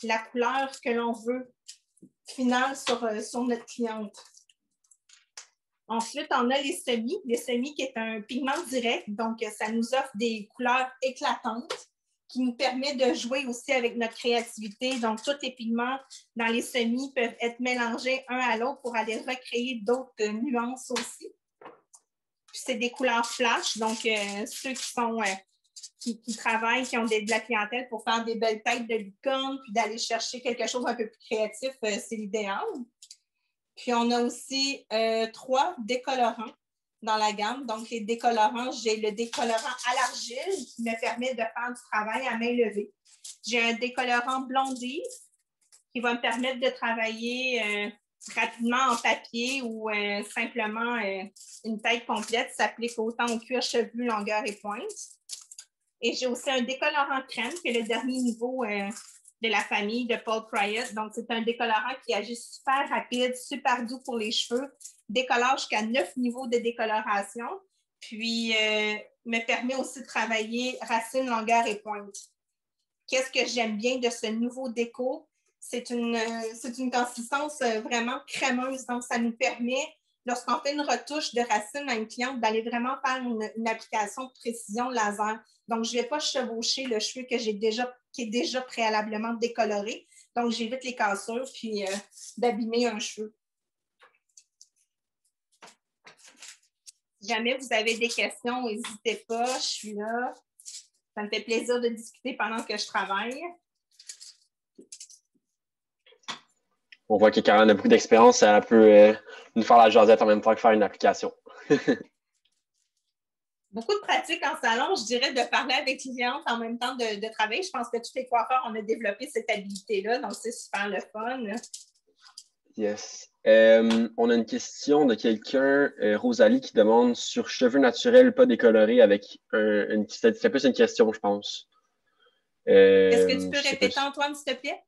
la couleur que l'on veut finale sur notre cliente. Ensuite, on a les semis. Les semis qui est un pigment direct, donc ça nous offre des couleurs éclatantes qui nous permet de jouer aussi avec notre créativité. Donc, tous les pigments dans les semis peuvent être mélangés un à l'autre pour aller recréer d'autres nuances aussi. Puis, c'est des couleurs flash, donc ceux qui travaillent, qui ont de la clientèle pour faire des belles têtes de licorne, puis d'aller chercher quelque chose un peu plus créatif, c'est l'idéal. Puis, on a aussi 3 décolorants dans la gamme. Donc, les décolorants, j'ai le décolorant à l'argile qui me permet de faire du travail à main levée. J'ai un décolorant blondie qui va me permettre de travailler rapidement en papier ou simplement une tête complète. Ça s'applique autant au cuir chevelu, longueur et pointe. Et j'ai aussi un décolorant crème, qui est le dernier niveau de la famille de Paul Pryat. Donc, c'est un décolorant qui agit super rapide, super doux pour les cheveux, décolore jusqu'à 9 niveaux de décoloration, puis me permet aussi de travailler racine, longueur et pointe. Qu'est-ce que j'aime bien de ce nouveau déco? C'est une consistance vraiment crémeuse, donc ça nous permet, lorsqu'on fait une retouche de racine à une cliente, d'aller vraiment faire une application de précision laser. Donc, je ne vais pas chevaucher le cheveu qui est déjà préalablement décoloré. Donc, j'évite les cassures puis d'abîmer un cheveu. Si jamais vous avez des questions, n'hésitez pas, je suis là. Ça me fait plaisir de discuter pendant que je travaille. On voit que Caroline a beaucoup d'expérience, elle peut nous faire la jasette en même temps que faire une application. Beaucoup de pratiques en salon, je dirais, de parler avec les clientes en même temps de travailler. Je pense que tous les coiffeurs, on a développé cette habilité-là, donc c'est super le fun. Yes. On a une question de quelqu'un, Rosalie, qui demande sur cheveux naturels pas décolorés avec c'est plus une question, je pense. Est-ce que tu peux répéter, Antoine, s'il te plaît?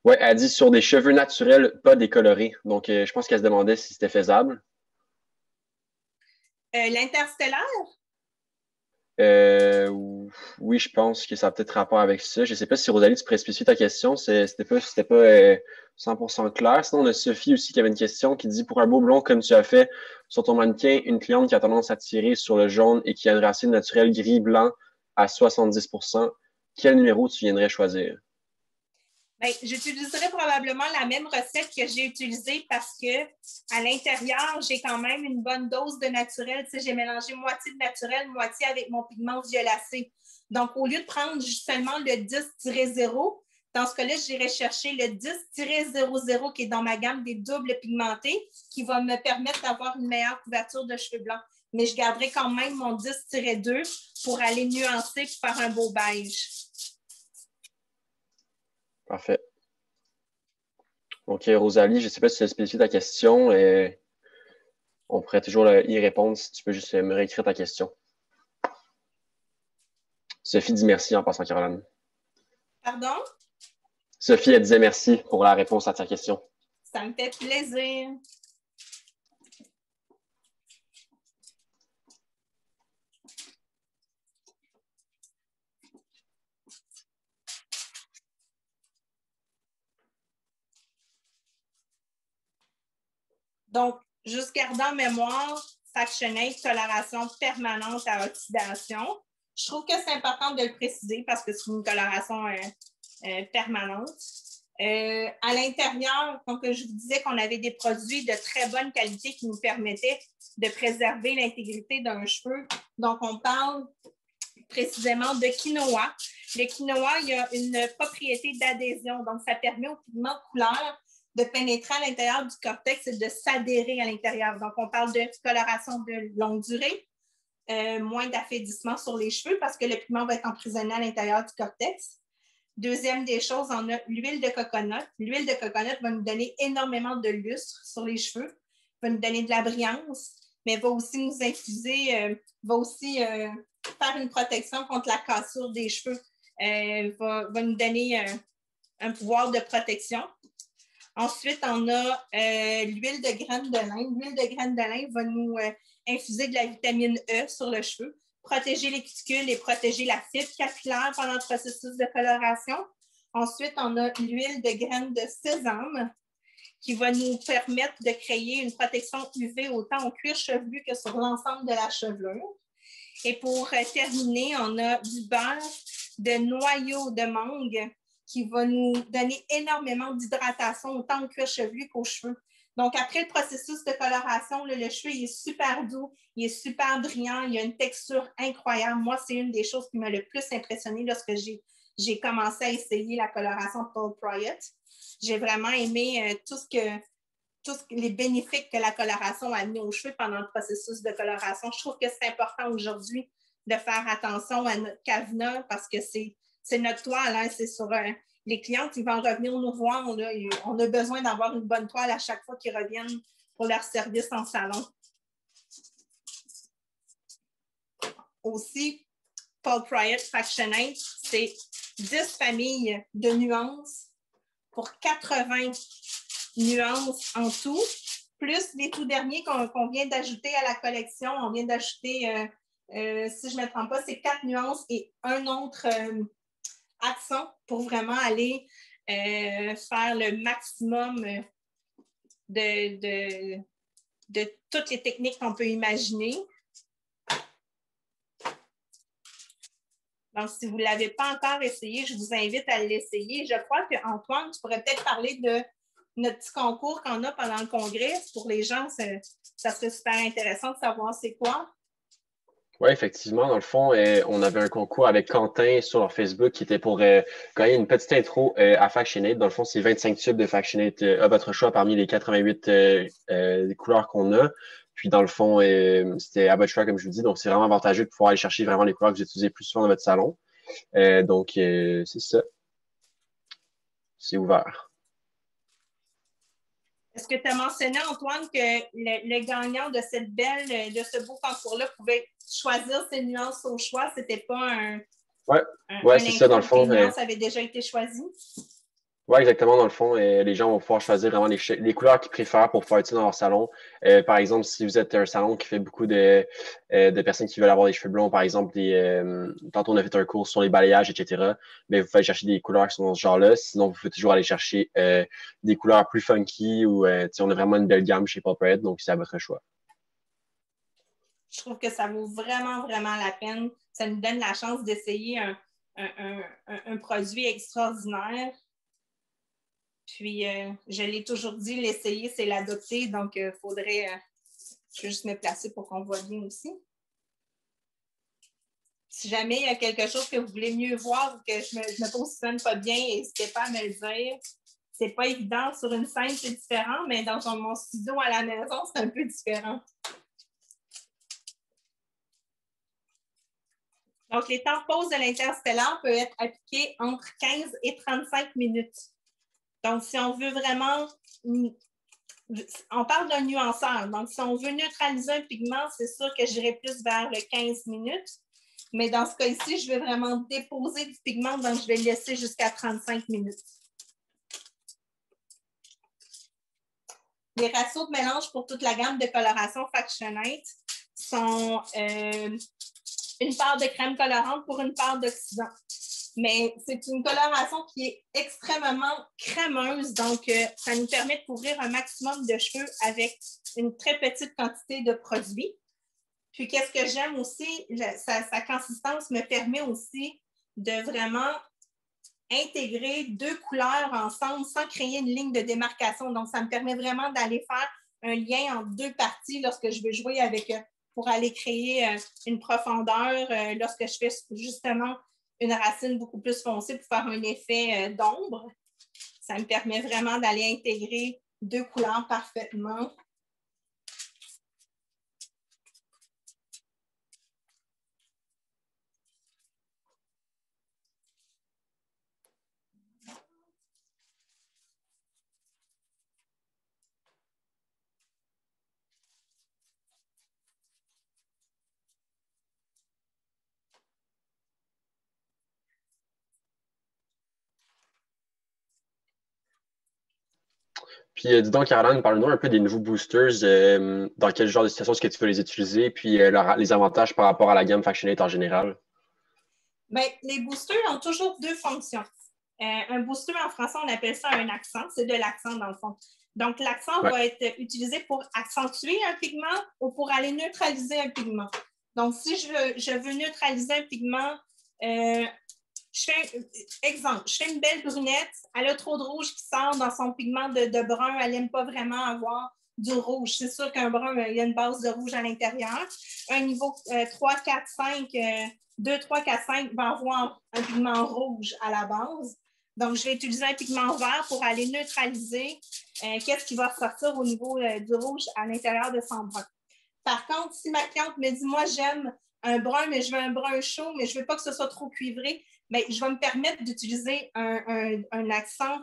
Oui, elle dit sur des cheveux naturels pas décolorés. Donc, je pense qu'elle se demandait si c'était faisable. L'interstellaire? Oui, je pense que ça a peut-être rapport avec ça. Je ne sais pas si Rosalie, tu pourrais spécifier ta question. C'était pas 100% clair. Sinon, on a Sophie aussi qui avait une question qui dit pour un beau blond comme tu as fait sur ton mannequin, une cliente qui a tendance à tirer sur le jaune et qui a une racine naturelle gris-blanc à 70%, quel numéro tu viendrais choisir? Bien, j'utiliserais probablement la même recette que j'ai utilisée parce qu'à l'intérieur, j'ai quand même une bonne dose de naturel. Tu sais, j'ai mélangé moitié de naturel, moitié avec mon pigment violacé. Donc, au lieu de prendre seulement le 10-0, dans ce cas-là, j'irai chercher le 10-00 qui est dans ma gamme des doubles pigmentés qui va me permettre d'avoir une meilleure couverture de cheveux blancs. Mais je garderai quand même mon 10-2 pour aller nuancer et faire un beau beige. Parfait. Donc, Rosalie, je ne sais pas si tu as spécifié ta question. On pourrait toujours y répondre si tu peux juste me réécrire ta question. Sophie dit merci en passant, Caroline. Pardon? Sophie, elle disait merci pour la réponse à ta question. Ça me fait plaisir. Donc, juste gardant en mémoire, Factionate, coloration permanente à oxydation. Je trouve que c'est important de le préciser parce que c'est une coloration permanente. À l'intérieur, donc je vous disais qu'on avait des produits de très bonne qualité qui nous permettaient de préserver l'intégrité d'un cheveu. Donc, on parle précisément de quinoa. Le quinoa, il y a une propriété d'adhésion. Donc, ça permet au pigment de couleur de pénétrer à l'intérieur du cortex et de s'adhérer à l'intérieur. Donc, on parle de coloration de longue durée, moins d'affaiblissement sur les cheveux parce que le pigment va être emprisonné à l'intérieur du cortex. Deuxième des choses, on a l'huile de coconut. L'huile de coconut va nous donner énormément de lustre sur les cheveux, va nous donner de la brillance, mais va aussi nous infuser, va aussi faire une protection contre la cassure des cheveux, va nous donner un pouvoir de protection. Ensuite, on a l'huile de graines de lin. L'huile de graines de lin va nous infuser de la vitamine E sur le cheveu, protéger les cuticules et protéger la fibre capillaire pendant le processus de coloration. Ensuite, on a l'huile de graines de sésame qui va nous permettre de créer une protection UV autant au cuir chevelu que sur l'ensemble de la chevelure. Et pour terminer, on a du beurre de noyau de mangue qui va nous donner énormément d'hydratation autant au cuir chevelu qu'aux cheveux. Donc, après le processus de coloration, le cheveu il est super doux, il est super brillant, il a une texture incroyable. Moi, c'est une des choses qui m'a le plus impressionnée lorsque j'ai commencé à essayer la coloration Paul Pryat. J'ai vraiment aimé tous les bénéfices que la coloration a amené aux cheveux pendant le processus de coloration. Je trouve que c'est important aujourd'hui de faire attention à notre cavenat parce que c'est notre toile, hein, c'est sur les clients qui vont revenir nous voir. On a besoin d'avoir une bonne toile à chaque fois qu'ils reviennent pour leur service en salon. Aussi, Paul Pryat Factionate, c'est 10 familles de nuances pour 80 nuances en tout, plus les tout derniers qu'on vient d'ajouter à la collection. On vient d'ajouter, si je ne me trompe pas, c'est 4 nuances et un autre accent pour vraiment aller faire le maximum de toutes les techniques qu'on peut imaginer. Donc, si vous ne l'avez pas encore essayé, je vous invite à l'essayer. Je crois qu'Antoine, tu pourrais peut-être parler de notre petit concours qu'on a pendant le congrès. Pour les gens, ça serait super intéressant de savoir c'est quoi. Oui, effectivement. Dans le fond, on avait un concours avec Quentin sur leur Facebook qui était pour gagner une petite intro à Factionate. Dans le fond, c'est 25 tubes de Factionate à votre choix parmi les 88 couleurs qu'on a. Puis, dans le fond, c'était à votre choix, comme je vous dis. Donc, c'est vraiment avantageux de pouvoir aller chercher vraiment les couleurs que vous utilisez plus souvent dans votre salon. Donc, c'est ça. C'est ouvert. Est-ce que tu as mentionné, Antoine, que le gagnant de ce beau concours-là pouvait choisir ses nuances au choix? C'était pas un c'est ça, dans le fond. Les nuances avaient déjà été choisies? Oui, exactement. Dans le fond, les gens vont pouvoir choisir vraiment les couleurs qu'ils préfèrent pour pouvoir utiliser dans leur salon. Par exemple, si vous êtes un salon qui fait beaucoup de personnes qui veulent avoir des cheveux blonds, par exemple, tantôt on a fait un cours sur les balayages, etc., mais vous pouvez chercher des couleurs qui sont dans ce genre-là. Sinon, vous pouvez toujours aller chercher des couleurs plus funky ou on a vraiment une belle gamme chez Paul Pryat, donc c'est à votre choix. Je trouve que ça vaut vraiment, vraiment la peine. Ça nous donne la chance d'essayer un produit extraordinaire. Puis, je l'ai toujours dit, l'essayer, c'est l'adopter. Donc, il faudrait je vais juste me placer pour qu'on voit bien aussi. Si jamais il y a quelque chose que vous voulez mieux voir ou que je me positionne pas bien, n'hésitez pas à me le dire. C'est pas évident. Sur une scène, c'est différent, mais dans mon studio à la maison, c'est un peu différent. Donc, les temps de pause de l'interstellaire peuvent être appliqués entre 15 et 35 minutes. Donc, si on veut vraiment... On parle d'un nuanceur. Donc, si on veut neutraliser un pigment, c'est sûr que j'irai plus vers le 15 minutes. Mais dans ce cas-ci, je vais vraiment déposer du pigment, donc je vais le laisser jusqu'à 35 minutes. Les ratios de mélange pour toute la gamme de coloration Factionate sont une part de crème colorante pour une part d'oxydant. Mais c'est une coloration qui est extrêmement crémeuse, donc ça nous permet de couvrir un maximum de cheveux avec une très petite quantité de produit. Puis, qu'est-ce que j'aime aussi, sa consistance me permet aussi de vraiment intégrer deux couleurs ensemble sans créer une ligne de démarcation. Donc, ça me permet vraiment d'aller faire un lien entre deux parties lorsque je veux jouer avec, pour aller créer une profondeur, lorsque je fais justement une racine beaucoup plus foncée pour faire un effet d'ombre. Ça me permet vraiment d'aller intégrer deux couleurs parfaitement. Puis, dis donc, Caroline, parle-nous un peu des nouveaux boosters. Dans quel genre de situation est-ce que tu peux les utiliser? Puis, les avantages par rapport à la gamme Factionate en général? Bien, les boosters ont toujours deux fonctions. Un booster, en français, on appelle ça un accent. C'est de l'accent, dans le fond. Donc, l'accent va être utilisé pour accentuer un pigment ou pour aller neutraliser un pigment. Donc, si je veux neutraliser un pigment, exemple, je fais une belle brunette, elle a trop de rouge qui sort dans son pigment de brun, elle n'aime pas vraiment avoir du rouge. C'est sûr qu'un brun, il y a une base de rouge à l'intérieur. Un niveau 3, 4, 5, 2, 3, 4, 5 va avoir un pigment rouge à la base. Donc, je vais utiliser un pigment vert pour aller neutraliser qu'est-ce qui va ressortir au niveau du rouge à l'intérieur de son brun. Par contre, si ma cliente me dit, moi, j'aime un brun, mais je veux un brun chaud, mais je ne veux pas que ce soit trop cuivré, bien, je vais me permettre d'utiliser un accent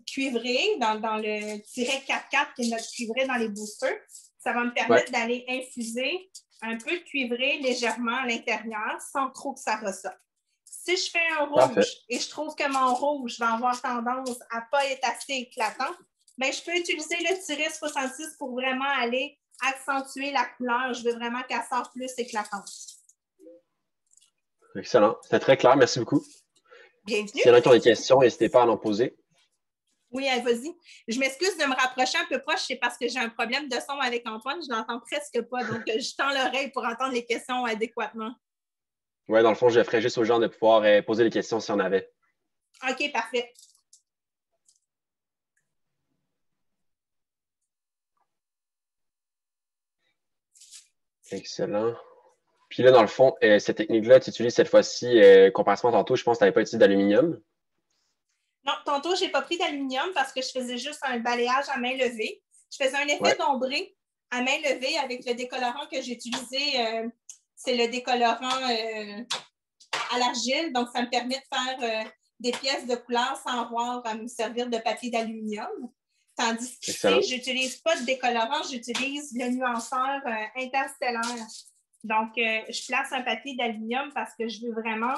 cuivré dans le tiret 4-4 qui est notre cuivré dans les boosters. Ça va me permettre d'aller infuser un peu de cuivré légèrement à l'intérieur sans trop que ça ressorte. Si je fais un rouge et je trouve que mon rouge va avoir tendance à ne pas être assez éclatant, bien, je peux utiliser le tiret 66 pour vraiment aller accentuer la couleur. Je veux vraiment qu'elle sorte plus éclatante. Excellent. C'était très clair. Merci beaucoup. Bienvenue. S'il y en a qui ont des questions, n'hésitez pas à en poser. Oui, vas-y. Je m'excuse de me rapprocher un peu proche, c'est parce que j'ai un problème de son avec Antoine. Je ne l'entends presque pas, donc je tends l'oreille pour entendre les questions adéquatement. Oui, dans le fond, je ferais juste aux gens de pouvoir poser les questions s'il y en avait. OK, parfait. Excellent. Puis là, dans le fond, cette technique-là, tu utilises cette fois-ci, comparativement tantôt, je pense que tu n'avais pas utilisé d'aluminium. Non, tantôt, je n'ai pas pris d'aluminium parce que je faisais juste un balayage à main levée. Je faisais un effet d'ombré à main levée avec le décolorant que j'ai utilisé. C'est le décolorant à l'argile. Donc, ça me permet de faire des pièces de couleur sans avoir à me servir de papier d'aluminium. Tandis qu'ici, je n'utilise pas de décolorant, j'utilise le nuanceur interstellaire. Donc, je place un papier d'aluminium parce que je veux vraiment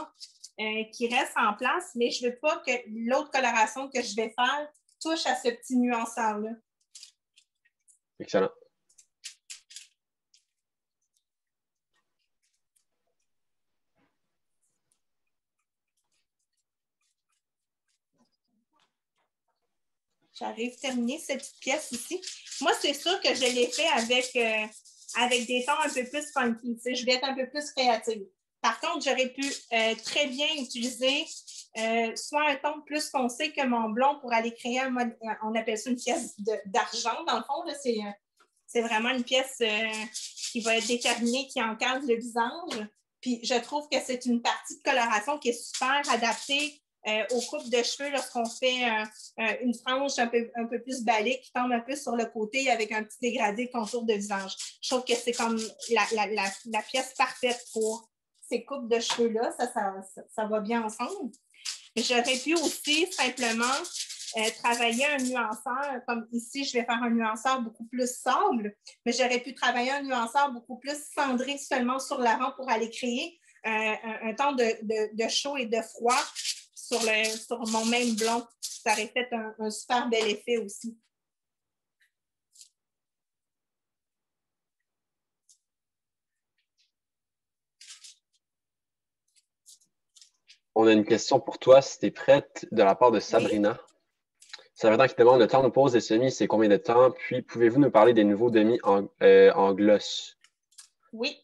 qu'il reste en place, mais je ne veux pas que l'autre coloration que je vais faire touche à ce petit nuanceur-là. Excellent. J'arrive à terminer cette petite pièce ici. Moi, c'est sûr que je l'ai fait avec des tons un peu plus funky. Je voulais être un peu plus créative. Par contre, j'aurais pu très bien utiliser soit un ton plus foncé que mon blond pour aller créer on appelle ça une pièce d'argent, dans le fond. C'est vraiment une pièce qui va être déterminée, qui encadre le visage. Puis je trouve que c'est une partie de coloration qui est super adaptée aux coupes de cheveux lorsqu'on fait une frange un peu plus balai qui tombe un peu sur le côté avec un petit dégradé contour de visage. Je trouve que c'est comme la pièce parfaite pour ces coupes de cheveux-là. Ça va bien ensemble. J'aurais pu aussi simplement travailler un nuanceur, comme ici, je vais faire un nuanceur beaucoup plus sable, mais j'aurais pu travailler un nuanceur beaucoup plus cendré seulement sur l'avant pour aller créer un ton de chaud et de froid sur mon même blond. Ça aurait fait un super bel effet aussi. On a une question pour toi, si tu es prête, de la part de Sabrina. Oui. Sabrina qui demande le temps de pose des semis, c'est combien de temps? Puis, pouvez-vous nous parler des nouveaux demi en gloss? Oui.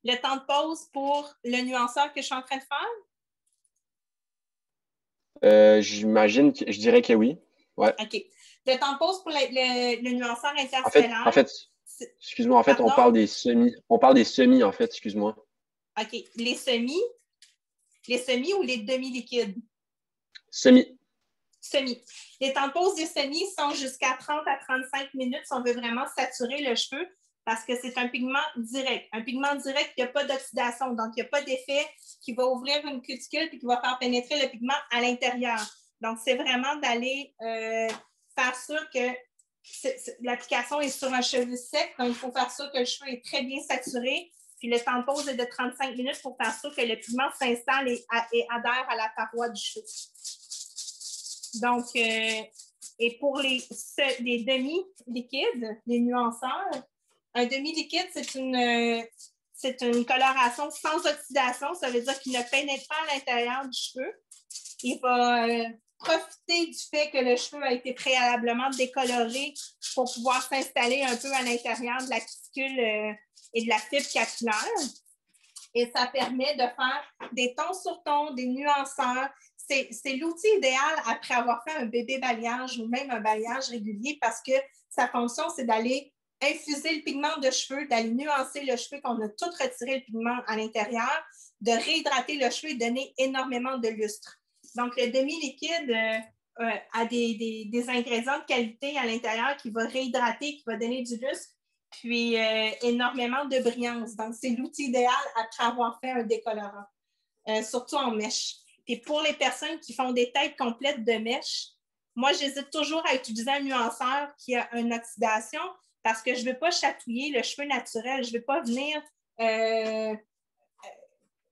Le temps de pause pour le nuanceur que je suis en train de faire? J'imagine que je dirais que oui. Ouais. OK. Le temps de pause pour le nuanceur interstellaire. En fait excuse-moi, on parle des semis. On parle des semis, en fait, excuse-moi. OK. Les semis ou les demi-liquides? Semis. Semis. Les temps de pause des semis sont jusqu'à 30 à 35 minutes si on veut vraiment saturer le cheveu parce que c'est un pigment direct. Un pigment direct, il n'y a pas d'oxydation, donc il n'y a pas d'effet qui va ouvrir une cuticule et qui va faire pénétrer le pigment à l'intérieur. Donc, c'est vraiment d'aller faire sûr que l'application est sur un cheveu sec, donc il faut faire sûr que le cheveu est très bien saturé. Puis le temps de pause est de 35 minutes pour faire sûr que le pigment s'installe et adhère à la paroi du cheveu. Donc, et pour les demi-liquides, les nuanceurs, un demi-liquide, c'est une coloration sans oxydation. Ça veut dire qu'il ne pénètre pas à l'intérieur du cheveu. Il va profiter du fait que le cheveu a été préalablement décoloré pour pouvoir s'installer un peu à l'intérieur de la cuticule et de la fibre capillaire. Et ça permet de faire des tons sur tons, des nuanceurs. C'est l'outil idéal après avoir fait un bébé balayage ou même un balayage régulier parce que sa fonction, c'est d'aller infuser le pigment de cheveux, d'aller nuancer le cheveu qu'on a tout retiré le pigment à l'intérieur, de réhydrater le cheveu et donner énormément de lustre. Donc, le demi-liquide a des ingrédients de qualité à l'intérieur qui va réhydrater, qui va donner du lustre, puis énormément de brillance. Donc, c'est l'outil idéal après avoir fait un décolorant, surtout en mèche. Et pour les personnes qui font des têtes complètes de mèche, moi, j'hésite toujours à utiliser un nuanceur qui a une oxydation parce que je ne veux pas chatouiller le cheveu naturel. Je ne veux pas venir...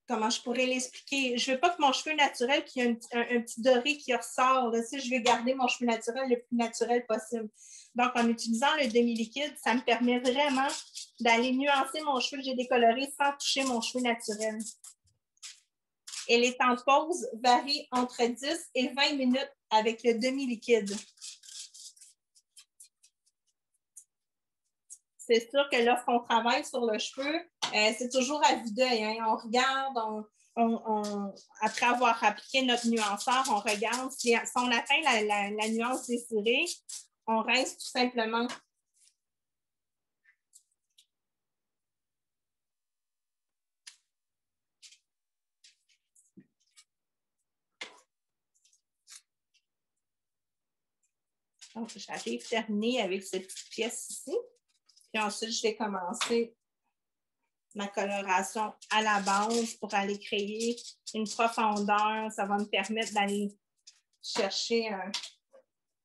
comment je pourrais l'expliquer? Je ne veux pas que mon cheveu naturel, qu'il y ait un petit doré qui ressort. Là, je veux garder mon cheveu naturel le plus naturel possible. Donc, en utilisant le demi-liquide, ça me permet vraiment d'aller nuancer mon cheveu que j'ai décoloré sans toucher mon cheveu naturel. Et les temps de pause varient entre 10 et 20 minutes avec le demi-liquide. C'est sûr que lorsqu'on travaille sur le cheveu, c'est toujours à vue d'œil. Hein? On regarde, après avoir appliqué notre nuanceur, on regarde. Si on atteint la nuance désirée, on rince tout simplement. Donc, j'arrive terminé avec cette petite pièce ici. Puis ensuite, je vais commencer ma coloration à la base pour aller créer une profondeur. Ça va me permettre d'aller chercher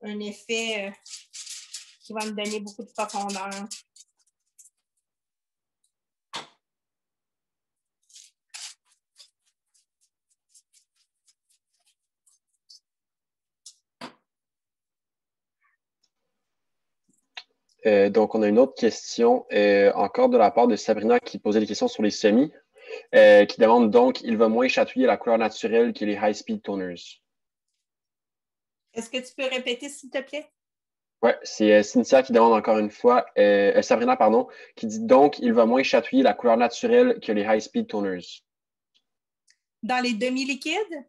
un effet qui va me donner beaucoup de profondeur. Donc, on a une autre question, encore de la part de Sabrina qui posait des questions sur les semis, qui demande donc, il va moins chatouiller la couleur naturelle que les high-speed toners. Est-ce que tu peux répéter, s'il te plaît? Oui, c'est Cynthia qui demande encore une fois, Sabrina, pardon, qui dit donc, il va moins chatouiller la couleur naturelle que les high-speed toners. Dans les demi-liquides?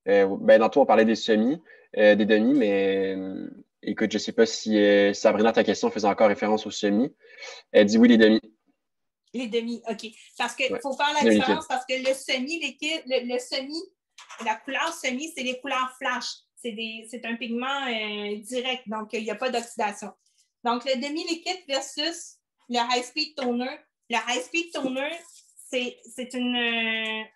Ben, dans toi, on parlait des semis, des demi, mais écoute, je ne sais pas si Sabrina, ta question faisait encore référence aux semis. Elle dit oui, les demi. Les demi, OK. Parce qu'il Ouais. faut faire la différence parce que le semi-liquide, le semi, la couleur semi, c'est les couleurs flash. C'est un pigment direct, donc il n'y a pas d'oxydation. Donc, le demi-liquide versus le high-speed toner. Le high-speed toner, c'est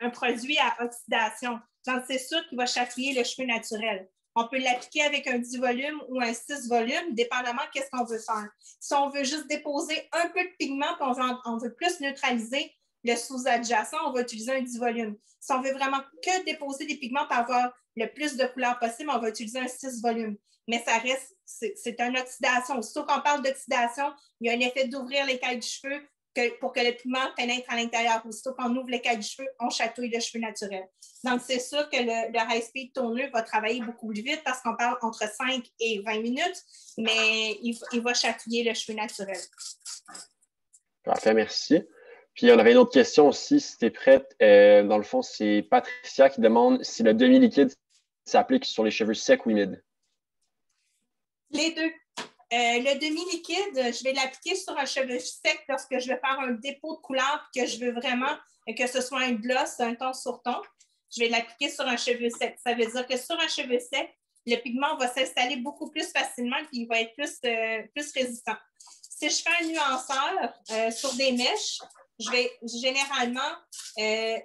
un produit à oxydation. Donc, c'est sûr qu'il va chatouiller le cheveu naturel. On peut l'appliquer avec un 10 volumes ou un 6 volumes, dépendamment de qu'est-ce qu'on veut faire. Si on veut juste déposer un peu de pigment et on veut plus neutraliser le sous-adjacent, on va utiliser un 10 volumes. Si on veut vraiment que déposer des pigments pour avoir le plus de couleurs possible, on va utiliser un 6 volumes. Mais ça reste, c'est une oxydation. Aussitôt qu'on parle d'oxydation, il y a un effet d'ouvrir l'écaille du cheveu pour que le pigment pénètre à l'intérieur. Aussitôt qu'on ouvre l'écaille du cheveu, on chatouille le cheveu naturel. Donc, c'est sûr que le high-speed toner va travailler beaucoup plus vite parce qu'on parle entre 5 et 20 minutes, mais il va chatouiller le cheveu naturel. Parfait, merci. Puis, on avait une autre question aussi, si tu es prête. Dans le fond, c'est Patricia qui demande si le demi-liquide s'applique sur les cheveux secs ou humides. Les deux. Le demi-liquide, je vais l'appliquer sur un cheveu sec lorsque je vais faire un dépôt de couleur que je veux vraiment que ce soit un gloss, un ton sur ton. Je vais l'appliquer sur un cheveu sec. Ça veut dire que sur un cheveu sec, le pigment va s'installer beaucoup plus facilement et il va être plus résistant. Si je fais un nuanceur sur des mèches, je vais généralement,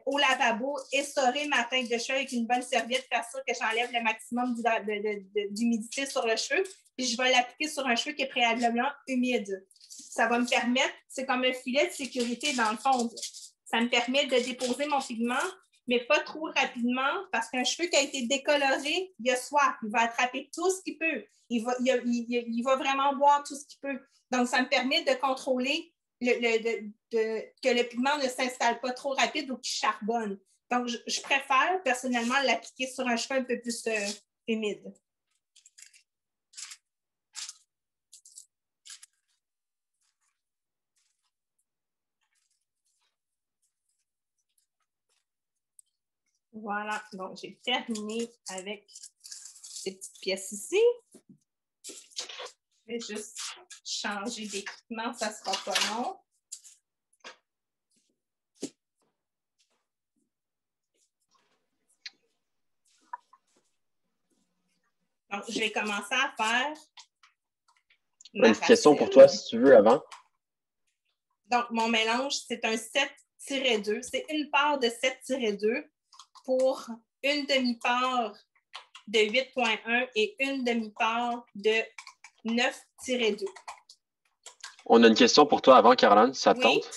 au lavabo, essorer ma teinte de cheveux avec une bonne serviette, faire sûr que j'enlève le maximum d'humidité sur le cheveu, puis je vais l'appliquer sur un cheveu qui est préalablement humide. Ça va me permettre, c'est comme un filet de sécurité dans le fond. Ça me permet de déposer mon pigment, mais pas trop rapidement, parce qu'un cheveu qui a été décoloré, il a soif, il va attraper tout ce qu'il peut. Il va vraiment boire tout ce qu'il peut. Donc, ça me permet de contrôler que le pigment ne s'installe pas trop rapide ou qu'il charbonne. Donc, je préfère personnellement l'appliquer sur un cheveu un peu plus humide. Voilà, donc j'ai terminé avec ces petites pièces ici. Je vais juste changer d'équipement, ça ne sera pas long. Donc, je vais commencer à faire Une question pour toi, si tu veux, avant. Donc, mon mélange, c'est un 7-2. C'est une part de 7-2 pour une demi-part de 8,1 et une demi-part de 9-2. On a une question pour toi avant, Caroline, si ça te tente.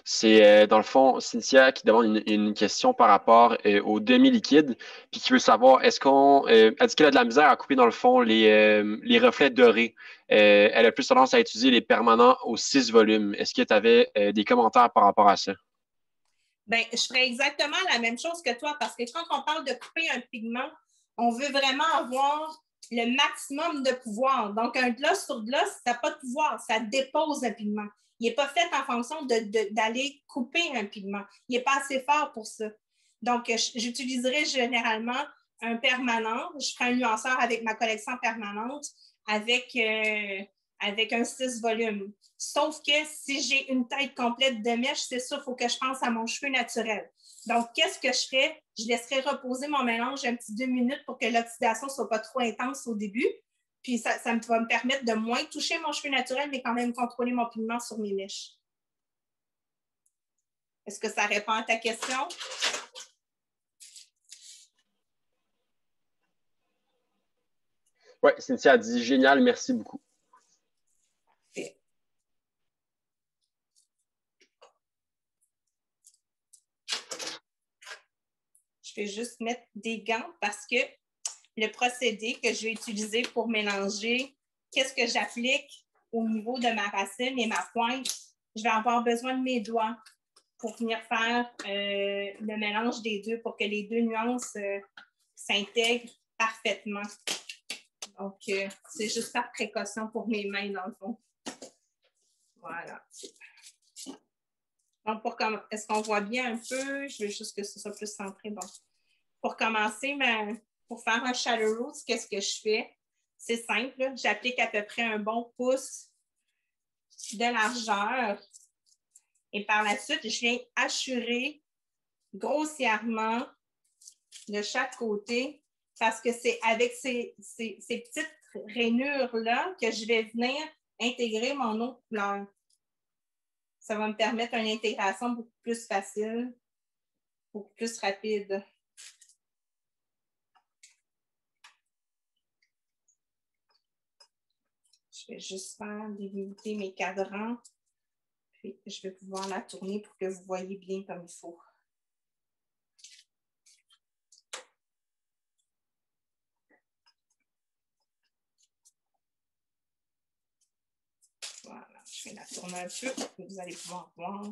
C'est dans le fond Cynthia qui demande une question par rapport au demi-liquide, puis qui veut savoir est-ce qu'on. Elle dit qu'elle a de la misère à couper dans le fond les reflets dorés. Elle a plus tendance à utiliser les permanents aux 6 volumes. Est-ce que tu avais des commentaires par rapport à ça? Bien, je ferais exactement la même chose que toi, parce que quand on parle de couper un pigment, on veut vraiment avoir le maximum de pouvoir. Donc, un gloss sur gloss, ça n'a pas de pouvoir, ça dépose un pigment. Il n'est pas fait en fonction d'aller couper un pigment. Il n'est pas assez fort pour ça. Donc, j'utiliserai généralement un permanent. Je ferai un nuanceur avec ma collection permanente avec un 6 volumes. Sauf que si j'ai une tête complète de mèche, c'est sûr, il faut que je pense à mon cheveu naturel. Donc, qu'est-ce que je ferais? Je laisserai reposer mon mélange un petit 2 minutes pour que l'oxydation ne soit pas trop intense au début. Puis, ça va me permettre de moins toucher mon cheveu naturel, mais quand même contrôler mon pigment sur mes mèches. Est-ce que ça répond à ta question? Oui, Cynthia a dit génial, merci beaucoup. Parfait. Je vais juste mettre des gants parce que le procédé que je vais utiliser pour mélanger qu'est-ce que j'applique au niveau de ma racine et ma pointe, je vais avoir besoin de mes doigts pour venir faire le mélange des deux pour que les deux nuances s'intègrent parfaitement. Donc, c'est juste par précaution pour mes mains, dans le fond. Voilà. Donc, est-ce qu'on voit bien un peu? Je veux juste que ce soit plus centré. Bon. Pour commencer, pour faire un shadow roots, qu'est-ce que je fais? C'est simple. J'applique à peu près un bon pouce de largeur. Et par la suite, je viens hachurer grossièrement de chaque côté parce que c'est avec ces petites rainures-là que je vais venir intégrer mon autre couleur. Ça va me permettre une intégration beaucoup plus facile, beaucoup plus rapide. Je vais juste faire délimiter mes cadrans. Puis, je vais pouvoir la tourner pour que vous voyez bien comme il faut. Voilà, je vais la tourner un peu pour que vous allez pouvoir voir.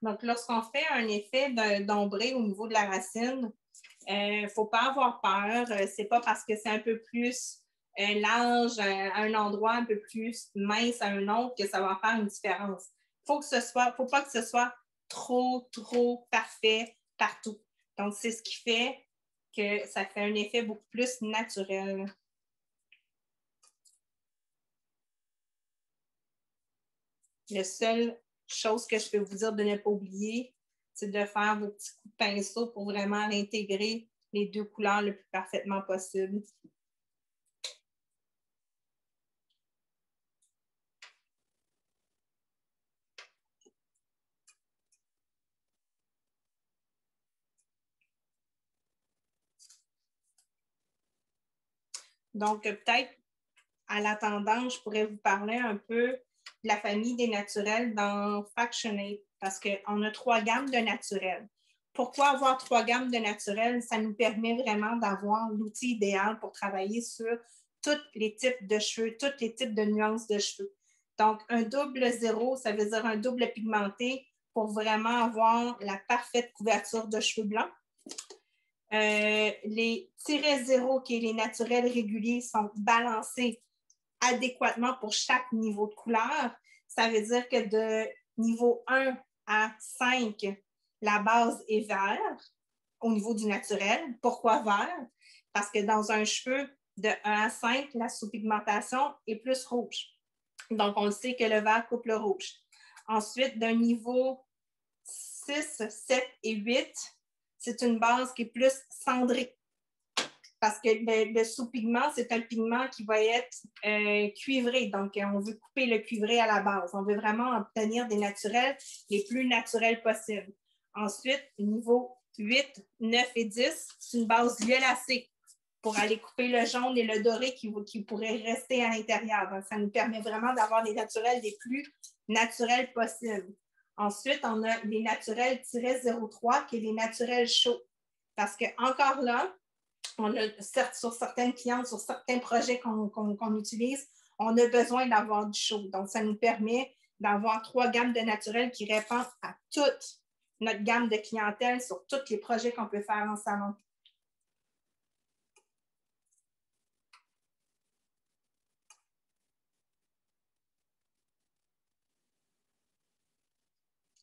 Donc, lorsqu'on fait un effet d'ombré au niveau de la racine, il ne faut pas avoir peur. Ce n'est pas parce que c'est un peu plus large à un endroit, un peu plus mince à un autre que ça va faire une différence. Il ne faut pas que ce soit trop parfait partout. Donc, c'est ce qui fait que ça fait un effet beaucoup plus naturel. La seule chose que je peux vous dire de ne pas oublier, c'est de faire vos petits coups de pinceau pour vraiment intégrer les deux couleurs le plus parfaitement possible. Donc, peut-être, à l'attendant, je pourrais vous parler un peu de la famille des naturels dans Fractionate, parce qu'on a 3 gammes de naturels. Pourquoi avoir 3 gammes de naturels? Ça nous permet vraiment d'avoir l'outil idéal pour travailler sur tous les types de cheveux, tous les types de nuances de cheveux. Donc, un double 0, ça veut dire un double pigmenté pour vraiment avoir la parfaite couverture de cheveux blancs. Les tirets 0, qui est les naturels réguliers, sont balancés adéquatement pour chaque niveau de couleur. Ça veut dire que de niveau 1 à 5, la base est vert au niveau du naturel. Pourquoi vert? Parce que dans un cheveu de 1 à 5, la sous-pigmentation est plus rouge. Donc, on le sait que le vert coupe le rouge. Ensuite, d'un niveau 6, 7 et 8, c'est une base qui est plus cendrée. Parce que le sous-pigment, c'est un pigment qui va être cuivré. Donc, on veut couper le cuivré à la base. On veut vraiment obtenir des naturels les plus naturels possibles. Ensuite, niveau 8, 9 et 10, c'est une base violacée pour aller couper le jaune et le doré qui pourrait rester à l'intérieur. Donc, ça nous permet vraiment d'avoir les naturels les plus naturels possibles. Ensuite, on a les naturels -03, qui est les naturels chauds. Parce que encore là, on a, certes, sur certaines clientes, sur certains projets qu'on utilise, on a besoin d'avoir du chaud. Donc, ça nous permet d'avoir 3 gammes de naturels qui répondent à toute notre gamme de clientèle sur tous les projets qu'on peut faire en salon.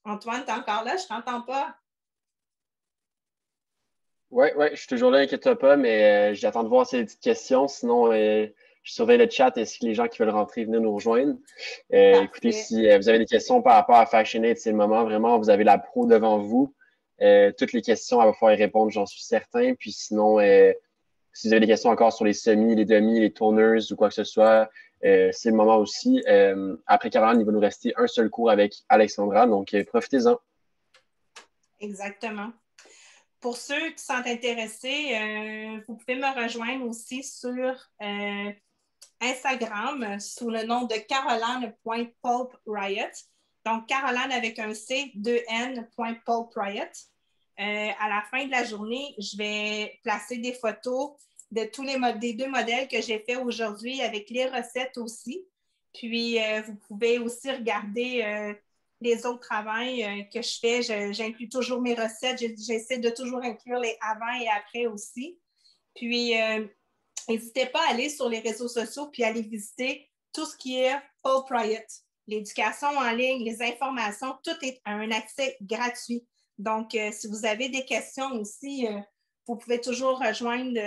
Antoine, tu es encore là? Je ne t'entends pas. Oui, je suis toujours là, inquiète-toi pas, mais j'attends de voir ces petites questions. Sinon, je surveille le chat et si les gens qui veulent rentrer, venez nous rejoindre. Écoutez, si vous avez des questions par rapport à Fractionate, c'est le moment. Vraiment, vous avez la pro devant vous. Toutes les questions, elle va pouvoir y répondre, j'en suis certain. Puis sinon, si vous avez des questions encore sur les semis, les demi, les toners ou quoi que ce soit, c'est le moment aussi. Après Caroline, il va nous rester un seul cours avec Alexandra, donc profitez-en. Exactement. Pour ceux qui sont intéressés, vous pouvez me rejoindre aussi sur Instagram sous le nom de caroline.pulpriot. Donc, Caroline avec un C, 2N.pulpriot. À la fin de la journée, je vais placer des photos de tous des 2 modèles que j'ai fait aujourd'hui avec les recettes aussi. Puis, vous pouvez aussi regarder les autres travails que je fais. J'inclus toujours mes recettes. J'essaie de toujours inclure les avant et après aussi. Puis, n'hésitez pas à aller sur les réseaux sociaux puis aller visiter tout ce qui est Paul Priot. L'éducation en ligne, les informations, tout est à un accès gratuit. Donc, si vous avez des questions aussi, vous pouvez toujours rejoindre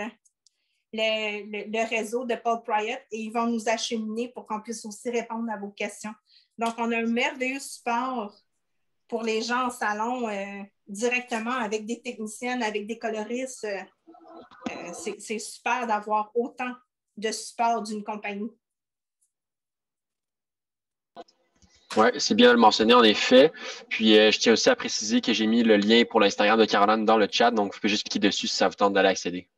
le réseau de Paul Priot et ils vont nous acheminer pour qu'on puisse aussi répondre à vos questions. Donc, on a un merveilleux support pour les gens en salon directement avec des techniciennes, avec des coloristes. C'est super d'avoir autant de support d'une compagnie. Oui, c'est bien de le mentionner, en effet. Puis, je tiens aussi à préciser que j'ai mis le lien pour l'Instagram de Caroline dans le chat, donc vous pouvez juste cliquer dessus si ça vous tente d'aller accéder.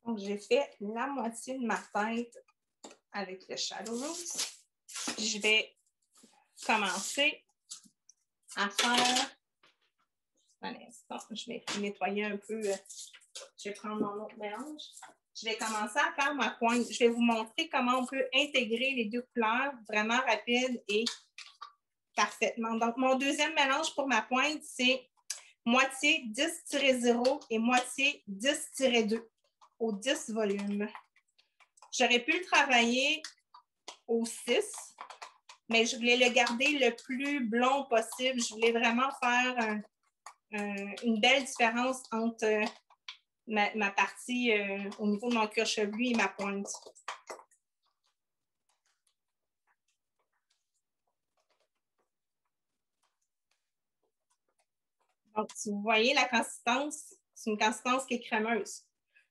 Donc, j'ai fait la moitié de ma tête avec le Shadow Roots. Je vais commencer à faire, un instant, je vais nettoyer un peu, je vais prendre mon autre mélange. Je vais commencer à faire ma pointe. Je vais vous montrer comment on peut intégrer les 2 couleurs vraiment rapide et parfaitement. Donc, mon deuxième mélange pour ma pointe, c'est moitié 10-0 et moitié 10-2 au 10 volumes. J'aurais pu le travailler au 6, mais je voulais le garder le plus blond possible. Je voulais vraiment faire une belle différence entre ma partie au niveau de mon cuir chevelu et ma pointe. Donc, si vous voyez la consistance, c'est une consistance qui est crémeuse.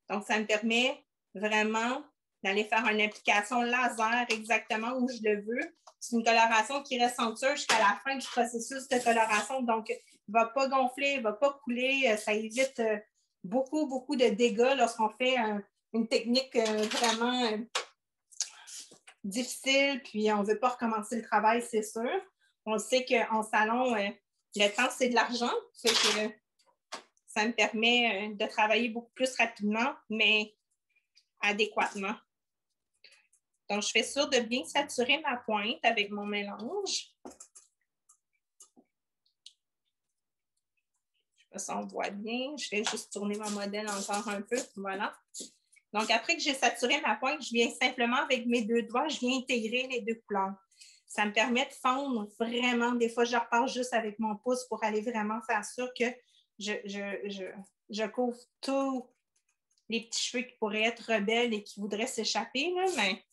Donc, ça me permet vraiment d'aller faire une application laser exactement où je le veux. C'est une coloration qui reste somptueuse jusqu'à la fin du processus de coloration. Donc, il ne va pas gonfler, il ne va pas couler. Ça évite beaucoup, beaucoup de dégâts lorsqu'on fait une technique vraiment difficile, puis on ne veut pas recommencer le travail, c'est sûr. On sait qu'en salon, le temps, c'est de l'argent. Ça me permet de travailler beaucoup plus rapidement, mais adéquatement. Donc, je fais sûr de bien saturer ma pointe avec mon mélange. Je sais pas si on voit bien. Je vais juste tourner mon modèle encore un peu. Voilà. Donc, après que j'ai saturé ma pointe, je viens simplement avec mes 2 doigts, je viens intégrer les 2 couleurs. Ça me permet de fondre vraiment. Des fois, je repars juste avec mon pouce pour aller vraiment faire sûr que je couvre tous les petits cheveux qui pourraient être rebelles et qui voudraient s'échapper, mais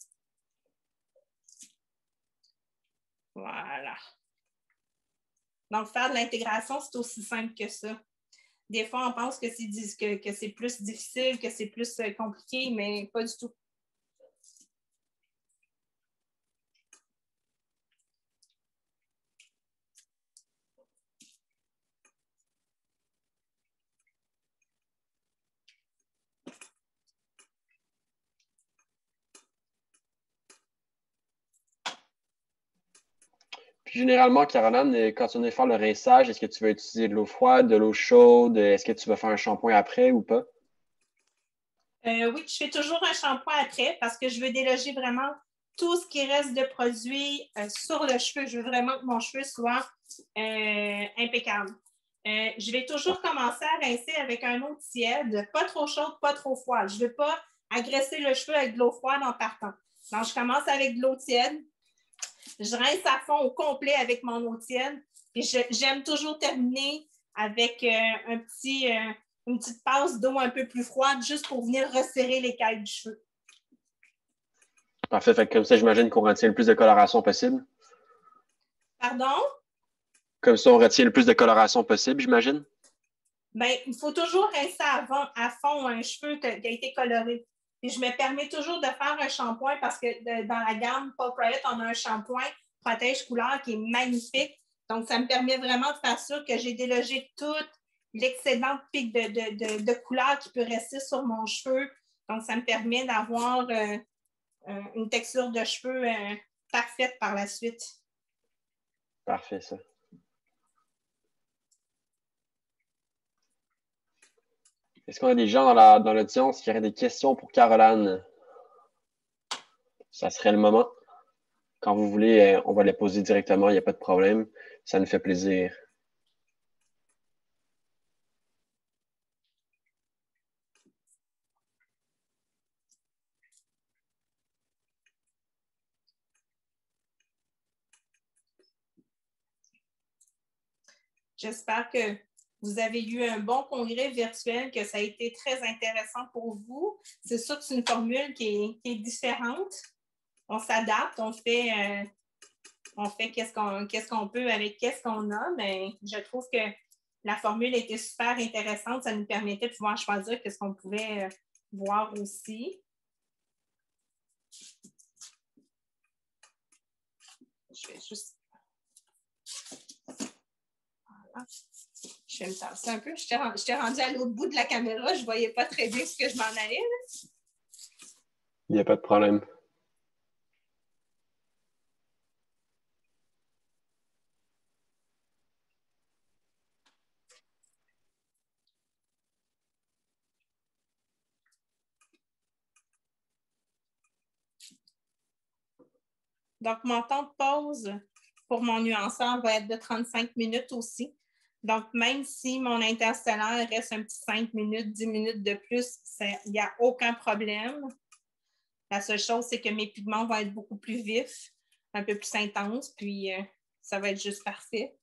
voilà. Donc, faire de l'intégration, c'est aussi simple que ça. Des fois, on pense que c'est plus difficile, que c'est plus compliqué, mais pas du tout. Puis généralement, Caroline, quand tu viens faire le rinçage, est-ce que tu vas utiliser de l'eau froide, de l'eau chaude? Est-ce que tu vas faire un shampoing après ou pas? Oui, je fais toujours un shampoing après parce que je veux déloger vraiment tout ce qui reste de produit sur le cheveu. Je veux vraiment que mon cheveu soit impeccable. Je vais toujours commencer à rincer avec un eau tiède, pas trop chaude, pas trop froide. Je ne veux pas agresser le cheveu avec de l'eau froide en partant. Donc, je commence avec de l'eau tiède. Je rince à fond au complet avec mon eau tiède. Puis j'aime toujours terminer avec une petite passe d'eau un peu plus froide juste pour venir resserrer l'écaille du cheveu. Parfait. Fait que comme ça, j'imagine qu'on retient le plus de coloration possible. Pardon? Comme ça, on retient le plus de coloration possible, j'imagine. Bien, il faut toujours rincer à fond un cheveu qui a été coloré. Puis je me permets toujours de faire un shampoing parce que dans la gamme Paul Private, on a un shampoing protège couleur qui est magnifique. Donc, ça me permet vraiment de faire sûr que j'ai délogé tout l'excédent de couleur qui peut rester sur mon cheveu. Donc, ça me permet d'avoir une texture de cheveux parfaite par la suite. Parfait, ça. Est-ce qu'on a des gens dans l'audience qui auraient des questions pour Caroline? Ça serait le moment. Quand vous voulez, on va les poser directement, il n'y a pas de problème. Ça nous fait plaisir. J'espère que vous avez eu un bon congrès virtuel, que ça a été très intéressant pour vous. C'est sûr que c'est une formule qui est différente. On s'adapte, on fait qu'est-ce qu'on peut avec qu'est-ce qu'on a, mais je trouve que la formule était super intéressante. Ça nous permettait de pouvoir choisir qu'est-ce qu'on pouvait voir aussi. Je vais juste... Voilà. Je vais me tasser un peu. J'étais rendue à l'autre bout de la caméra. Je ne voyais pas très bien ce que je m'en allais. Là. Il n'y a pas de problème. Donc, mon temps de pause pour mon nuanceur va être de 35 minutes aussi. Donc, même si mon interstellaire reste un petit 5 minutes, 10 minutes de plus, il n'y a aucun problème. La seule chose, c'est que mes pigments vont être beaucoup plus vifs, un peu plus intenses, puis ça va être juste parfait.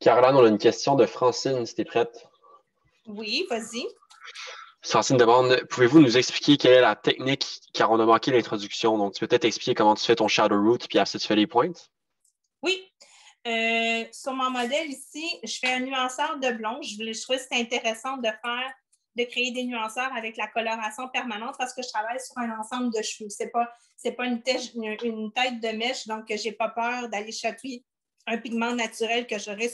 Caroline, on a une question de Francine, si tu es prête. Oui, vas-y. Francine demande, pouvez-vous nous expliquer quelle est la technique, car on a manqué l'introduction. Donc, tu peux peut-être expliquer comment tu fais ton shadow root, puis après, tu fais les points. Oui. Sur mon modèle ici, je fais un nuanceur de blond. Je trouve que c'est intéressant de créer des nuanceurs avec la coloration permanente parce que je travaille sur un ensemble de cheveux. C'est pas une tête de mèche, donc j'ai pas peur d'aller chatouiller un pigment naturel que j'aurais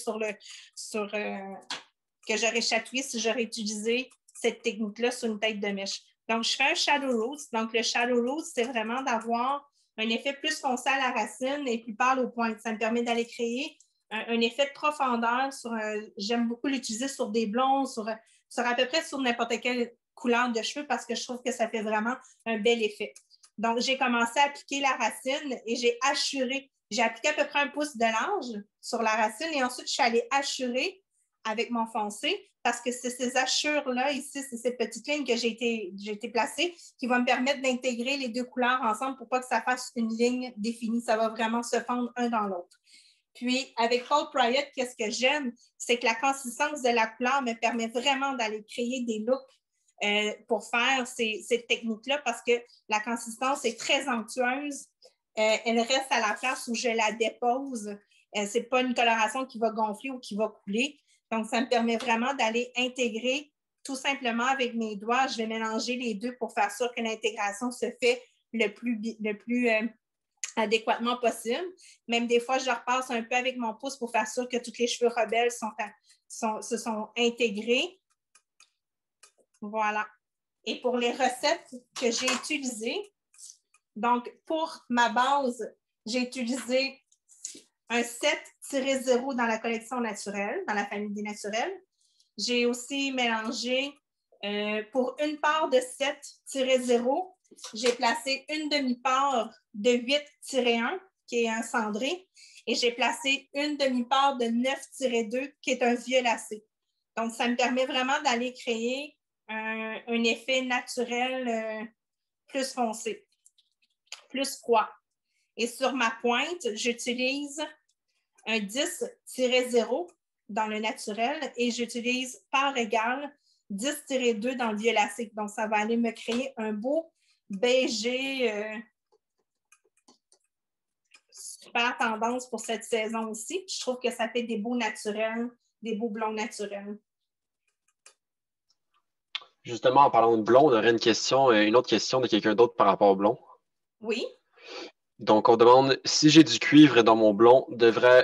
que j'aurais chatouillé si j'aurais utilisé cette technique-là sur une tête de mèche. Donc, je fais un shadow root. Donc, le shadow root, c'est vraiment d'avoir un effet plus foncé à la racine et plus pâle aux pointes. Ça me permet d'aller créer un effet de profondeur. J'aime beaucoup l'utiliser sur des blonds, sur à peu près sur n'importe quelle couleur de cheveux parce que je trouve que ça fait vraiment un bel effet. Donc, j'ai commencé à appliquer la racine et j'ai hachuré. J'ai appliqué à peu près un pouce de large sur la racine et ensuite, je suis allée hachurer avec mon foncé parce que c'est ces hachures-là, ici, c'est ces petites lignes que j'ai été placée qui vont me permettre d'intégrer les deux couleurs ensemble pour pas que ça fasse une ligne définie. Ça va vraiment se fondre un dans l'autre. Puis, avec Paul Pryatt, qu'est-ce que j'aime? C'est que la consistance de la couleur me permet vraiment d'aller créer des looks pour faire cette technique-là parce que la consistance est très onctueuse. Elle reste à la place où je la dépose. Ce n'est pas une coloration qui va gonfler ou qui va couler. Donc, ça me permet vraiment d'aller intégrer tout simplement avec mes doigts. Je vais mélanger les deux pour faire sûr que l'intégration se fait le plus adéquatement possible. Même des fois, je repasse un peu avec mon pouce pour faire sûr que tous les cheveux rebelles se sont intégrés. Voilà. Et pour les recettes que j'ai utilisées, donc pour ma base, j'ai utilisé un 7-0 dans la collection naturelle, dans la famille des naturels. J'ai aussi mélangé pour une part de 7-0, j'ai placé une demi-part de 8-1, qui est un cendré, et j'ai placé une demi-part de 9-2, qui est un violacé. Donc, ça me permet vraiment d'aller créer un effet naturel plus foncé, plus froid. Et sur ma pointe, j'utilise un 10-0 dans le naturel et j'utilise part égale 10-2 dans le violacé. Donc, ça va aller me créer un beau beigé super tendance pour cette saison aussi. Je trouve que ça fait des beaux naturels, des beaux blonds naturels. Justement, en parlant de blond, on aurait une autre question de quelqu'un d'autre par rapport au blond. Oui. Donc, on demande si j'ai du cuivre dans mon blond,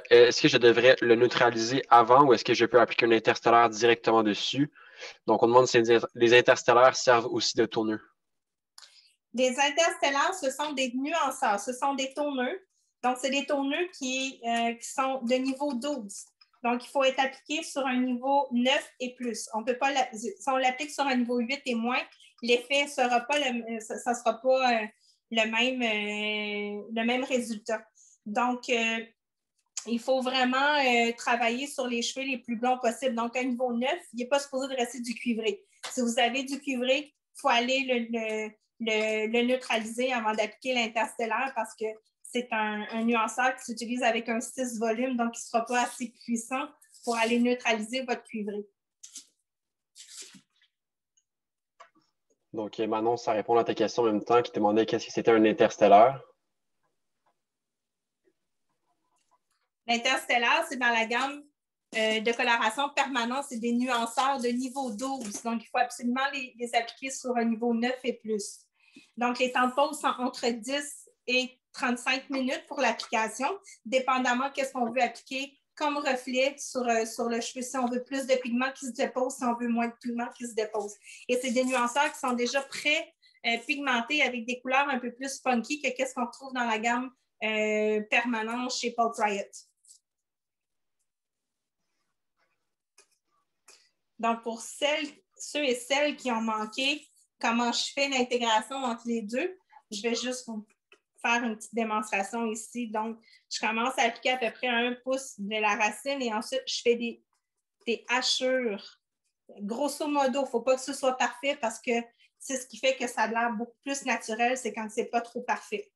est-ce que je devrais le neutraliser avant ou est-ce que je peux appliquer un interstellaire directement dessus? Donc, on demande si les interstellaires servent aussi de toneux. Des interstellaires, ce sont des nuanceurs, ce sont des toneux. Donc, c'est des toneux qui sont de niveau 12. Donc, il faut être appliqué sur un niveau 9 et plus. On peut pas, si on l'applique sur un niveau 8 et moins, l'effet ne sera pas le même résultat. Donc, il faut vraiment travailler sur les cheveux les plus blonds possibles. Donc, à un niveau 9, il n'est pas supposé de rester du cuivré. Si vous avez du cuivré, il faut aller le neutraliser avant d'appliquer l'interstellaire parce que c'est un nuanceur qui s'utilise avec un 6 volume, donc il ne sera pas assez puissant pour aller neutraliser votre cuivré. Donc, Manon, ça répond à ta question en même temps qui te demandait qu'est-ce que c'était un interstellaire. L'interstellaire, c'est dans la gamme de coloration permanente, c'est des nuanceurs de niveau 12. Donc, il faut absolument les appliquer sur un niveau 9 et plus. Donc, les temps de pause sont entre 10 et 35 minutes pour l'application, dépendamment de ce qu'on veut appliquer comme reflet sur le cheveu. Si on veut plus de pigments qui se déposent, si on veut moins de pigments qui se déposent. Et c'est des nuanceurs qui sont déjà pré-pigmentés avec des couleurs un peu plus funky que ce qu'on retrouve dans la gamme permanente chez Paul Pryatt. Donc, pour ceux et celles qui ont manqué comment je fais l'intégration entre les deux, je vais juste vous faire une petite démonstration ici. Donc, je commence à appliquer à peu près 1 pouce de la racine et ensuite, je fais des hachures. Grosso modo, il ne faut pas que ce soit parfait parce que c'est ce qui fait que ça a l'air beaucoup plus naturel, c'est quand ce n'est pas trop parfait.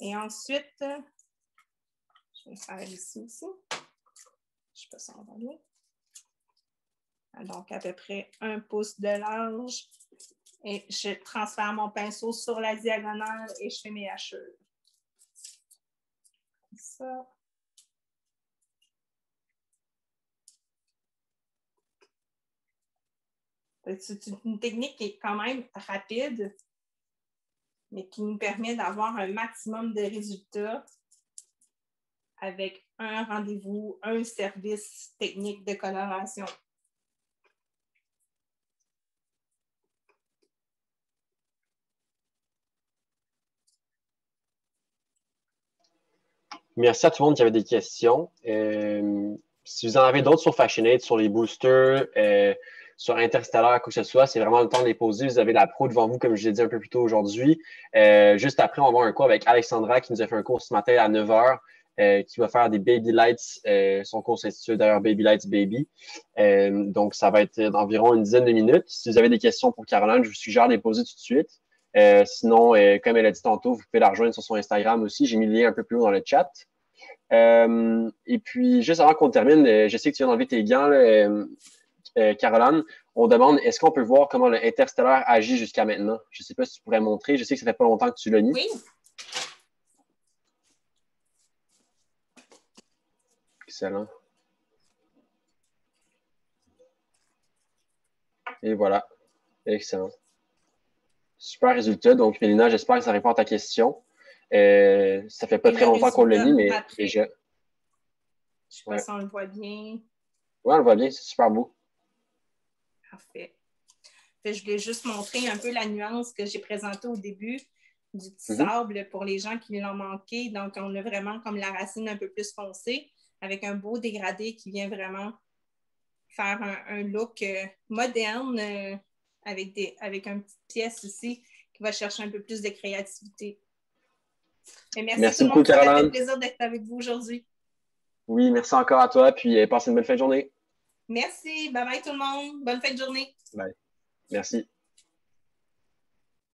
Et ensuite, je vais faire ici aussi. Je peux s'envoler. Donc, à peu près 1 pouce de large. Et je transfère mon pinceau sur la diagonale et je fais mes hachures. Comme ça. C'est une technique qui est quand même rapide, mais qui nous permet d'avoir un maximum de résultats avec un rendez-vous, un service technique de coloration. Merci à tout le monde qui avait des questions. Si vous en avez d'autres sur Fashionate, sur les boosters, sur Interstellar, quoi que ce soit, c'est vraiment le temps de les poser. Vous avez la pro devant vous, comme je l'ai dit un peu plus tôt aujourd'hui. Juste après, on va avoir un cours avec Alexandra qui nous a fait un cours ce matin à 9 h, qui va faire des Baby Lights. Son cours s'intitule d'ailleurs Baby Lights Baby. Donc, ça va être d'environ une dizaine de minutes. Si vous avez des questions pour Caroline, je vous suggère de les poser tout de suite. Sinon, comme elle a dit tantôt, vous pouvez la rejoindre sur son Instagram aussi. J'ai mis le lien un peu plus haut dans le chat. Et puis, juste avant qu'on termine, je sais que tu viens d'enlever tes gants, là, Caroline. On demande, est-ce qu'on peut voir comment le Interstellar agit jusqu'à maintenant? Je ne sais pas si tu pourrais montrer. Je sais que ça fait pas longtemps que tu l'as mis. Oui. Excellent. Et voilà. Excellent. Super résultat. Donc, Mélina, j'espère que ça répond à ta question. Ça fait pas très longtemps qu'on l'a mis, mais déjà. Je ne sais pas si on le voit bien. Oui, on le voit bien. C'est super beau. Parfait. Je voulais juste montrer un peu la nuance que j'ai présentée au début du petit sable pour les gens qui l'ont manqué. Donc, on a vraiment comme la racine un peu plus foncée avec un beau dégradé qui vient vraiment faire un look moderne avec une petite pièce ici qui va chercher un peu plus de créativité. Et merci tout le monde. Ça m'a fait plaisir d'être avec vous aujourd'hui. Oui, merci encore à toi. Puis, passez une bonne fin de journée. Merci. Bye bye tout le monde. Bonne fin de journée. Bye. Merci.